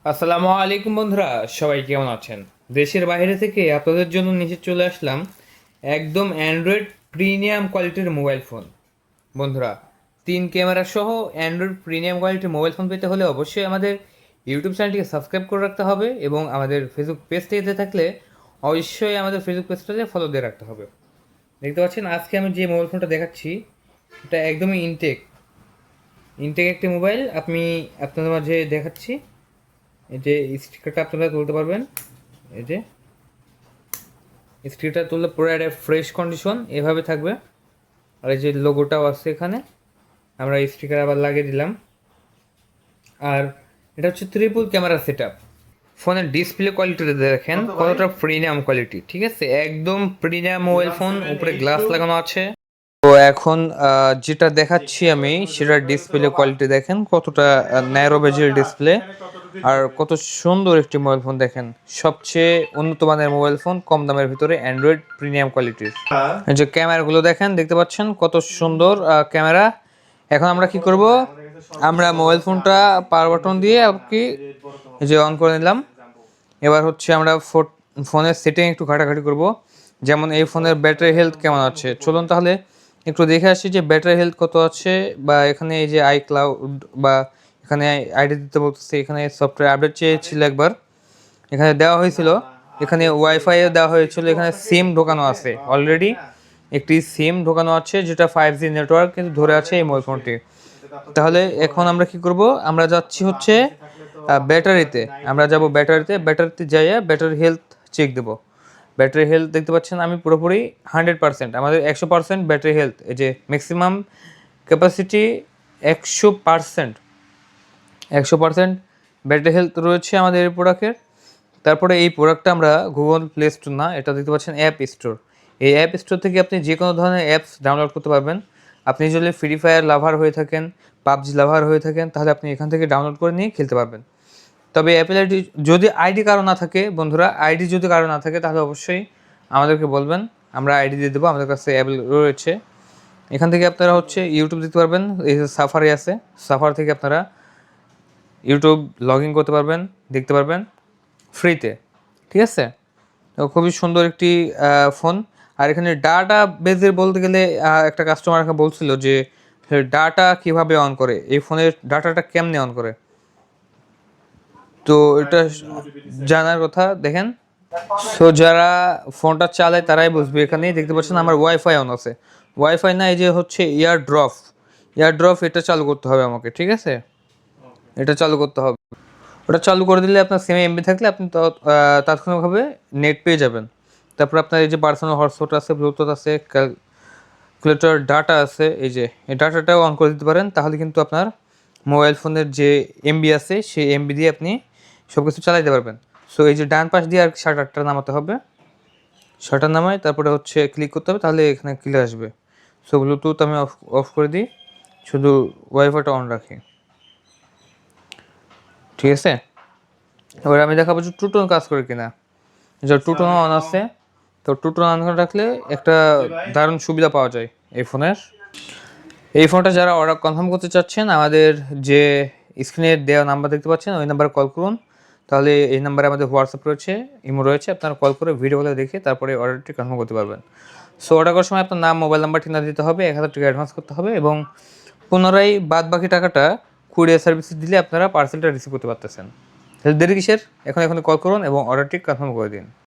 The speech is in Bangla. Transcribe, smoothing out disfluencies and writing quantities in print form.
আসসালামু আলাইকুম বন্ধুরা, সবাই কেমন আছেন? দেশের বাইরে থেকে আপনাদের জন্য নিচে চলে আসলাম একদম অ্যান্ড্রয়েড প্রিমিয়াম কোয়ালিটির মোবাইল ফোন। বন্ধুরা, 3 ক্যামেরা সহ অ্যান্ড্রয়েড প্রিমিয়াম কোয়ালিটির মোবাইল ফোন পেতে হলে অবশ্যই আমাদের ইউটিউব চ্যানেলটিকে সাবস্ক্রাইব করে রাখতে হবে এবং আমাদের ফেসবুক পেজটিতে থাকলে অবশ্যই আমাদের ফেসবুক পেজটাতে ফলো দিয়ে রাখতে হবে। দেখতে পাচ্ছেন আজকে আমি যে মোবাইল ফোনটা দেখাচ্ছি এটা একদমই ইনটেক ইনটেক একটি মোবাইল। আমি আপনাদের মাঝে দেখাচ্ছি। এই যে স্টিকারটা আপনারা তুলতে পারবেন। এই যে স্টিকারটা তুললে পুরো একটা ফ্রেশ কন্ডিশন এভাবে থাকবে। আর এই যে লোগোটাও আছে এখানে, আমরা স্টিকার আবার লাগিয়ে দিলাম। আর এটা হচ্ছে ট্রিপল ক্যামেরা সেট আপ। ফোনের ডিসপ্লে কোয়ালিটিটা দেখেন কতটা প্রিমিয়াম কোয়ালিটি, ঠিক আছে? একদম প্রিমিয়াম মোবাইল ফোন, উপরে গ্লাস লাগানো আছে। তো এখন যেটা দেখাচ্ছি আমি সেটার ডিসপ্লে কোয়ালিটি দেখেন কতটা ন্যারো বেজের ডিসপ্লে, আর কত সুন্দর একটি মোবাইল ফোন দেখেন। সবচেয়ে উন্নত মানের মোবাইল ফোন, কম দামের ভিতরে অ্যান্ড্রয়েড প্রিমিয়াম কোয়ালিটির। এই যে ক্যামেরাগুলো দেখেন, দেখতে পাচ্ছেন কত সুন্দর ক্যামেরা। এখন আমরা কি করব, আমরা মোবাইল ফোনটা পাওয়ার বাটন দিয়ে কি এই যে অন করে নিলাম। এবার হচ্ছে আমরা ফোনের সেটিং একটু ঘাটাঘাটি করব, যেমন এই ফোনের ব্যাটারি হেলথ কেমন আছে। চলুন তাহলে একটু দেখে আসি যে ব্যাটারি হেলথ কত আছে। বা এখানে এই যে আইক্লাউড বা এখানে আইডি দিতে বলতেছে, এখানে সফটওয়্যার আপডেট চেয়েছিল একবার, এখানে দেওয়া হয়েছিল, এখানে ওয়াইফাইও দেওয়া হয়েছিল, এখানে সিম ঢোকানো আছে অলরেডি। একটি সিম ঢোকানো আছে যেটা 5G নেটওয়ার্ক কিন্তু ধরে আছে এই মোবাইল ফোনটি। তাহলে এখন আমরা কি করব, আমরা যাচ্ছি হচ্ছে ব্যাটারিতে। আমরা যাব ব্যাটারিতে যাইয়া ব্যাটারি হেলথ চেক দেব। ব্যাটারি হেলথ দেখতে পাচ্ছেন আমি পুরোপুরি 100%, আমাদের 100% ব্যাটারি হেলথ। এই যে ম্যাক্সিমাম ক্যাপাসিটি 100%, 100% ব্যাটারি হেলথ রয়েছে আমাদের এই প্রোডাক্টের। তারপরে এই প্রোডাক্টটা আমরা গুগল প্লে স্টোর না, এটা দেখতে পাচ্ছেন অ্যাপ স্টোর। এই অ্যাপ স্টোর থেকে আপনি যে কোনো ধরনের অ্যাপস ডাউনলোড করতে পারবেন। আপনি যদি ফ্রি ফায়ার লাভার হয়ে থাকেন, পাবজি লাভার হয়ে থাকেন, তাহলে আপনি এখান থেকে ডাউনলোড করে নিয়ে খেলতে পারবেন। তবে অ্যাপেল আইডি যদি আইডি কারো না থাকে, বন্ধুরা আইডি যদি কারো না থাকে তাহলে অবশ্যই আমাদেরকে বলবেন, আমরা আইডি দিয়ে দেবো। আমাদের কাছে অ্যাপেল রয়েছে। এখান থেকে আপনারা হচ্ছে ইউটিউব দিতে পারবেন। এই যে সাফারি আছে, সাফার থেকে আপনারা ইউটিউব লগ ইন করতে পারবেন, দেখতে পারবেন ফ্রিতে, ঠিক আছে? তো খুবই সুন্দর একটি ফোন। আর এখানে ডাটা বেজের বলতে গেলে একটা কাস্টমার আমাকে বলছিল যে ডাটা কিভাবে অন করে, এই ফোনের ডাটাটা কেমনে অন করে। তো এটা জানার কথা দেখেন। সো যারা ফোনটা চালায় তারাই বুঝবে। এখানেই দেখতে পাচ্ছেন আমার ওয়াইফাই অন আছে। ওয়াইফাই না, এই যে হচ্ছে ইয়ার ড্রপ এটা চালু করতে হবে আমাকে, ঠিক আছে? এটা চালু করতে হবে। ওটা চালু করে দিলে আপনার সিমে এমবি থাকলে আপনি তাৎক্ষণিকভাবে নেট পেয়ে যাবেন। তারপর আপনার এই যে পার্সোনাল হটস্পট আছে, ব্লুটুথ আছে, ক্যালকুলেটর ডাটা আছে, এই ডাটাটাও অন করে দিতে পারেন। তাহলে কিন্তু আপনার মোবাইল ফোনের যে এমবি আছে সেই এমবি দিয়ে আপনি সব কিছু চালাইতে পারবেন। সো এই যে ডান পাশ দিয়ে আর শাটারটা নামাতে হবে, শাটার নামাই তারপরে হচ্ছে ক্লিক করতে হবে, তাহলে এখানে ক্লিক আসবে। সো ব্লুটুথ আমি অফ অফ করে দিই, শুধু ওয়াইফাইটা অন রাখি, ঠিক আছে? এবার আমি দেখাবো যে টুটন কাজ করে কিনা। যে টুটন অন আছে, তো টুটন অন করে রাখলে একটা দারুণ সুবিধা পাওয়া যায় এই ফোনের। এই ফোনটা যারা অর্ডার কনফার্ম করতে চাচ্ছেন, আমাদের যে স্ক্রিনে দেওয়া নাম্বার দেখতে পাচ্ছেন ওই নাম্বারে কল করুন। তাহলে এই নাম্বারে আমাদের হোয়াটসঅ্যাপ রয়েছে, ইমো রয়েছে, আপনারা কল করে ভিডিওগুলো দেখে তারপরে অর্ডারটি কনফার্ম করতে পারবেন। সো অর্ডার করার সময় আপনার নাম, মোবাইল নাম্বার, ঠিকানা দিতে হবে, 1000 টাকা অ্যাডভান্স করতে হবে এবং পুনরায় বাদ বাকি টাকাটা কুরিয়ার সার্ভিসে দিলে আপনারা পার্সেলটা রিসিভ করতে পারতেছেন। তাহলে দেরি কিসের, এখন কল করুন এবং অর্ডারটি কনফার্ম করে দিন।